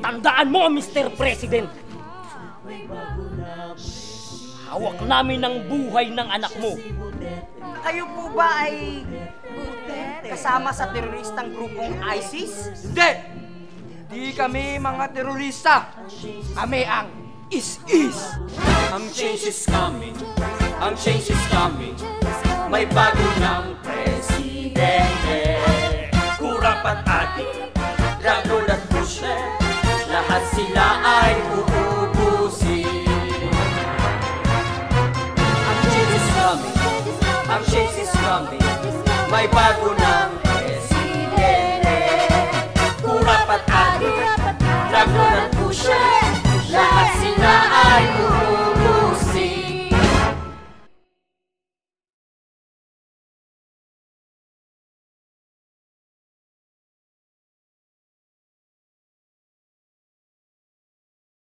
Tandaan mo, Mr. President. Hawak namin ang buhay ng anak mo. Kayo po ba ay kasama sa teroristang grupong ISIS? Hindi! Hindi kami mga terorista. Kami ang ISIS. Ang change is coming. Ang change is coming. May bago ng presidente. Kurap at adik, Dragon at Busher, lahat sila ay uubusin. Ang change is coming. Ang change is coming. May bago ng presidente. Kurap at adik, Dragon at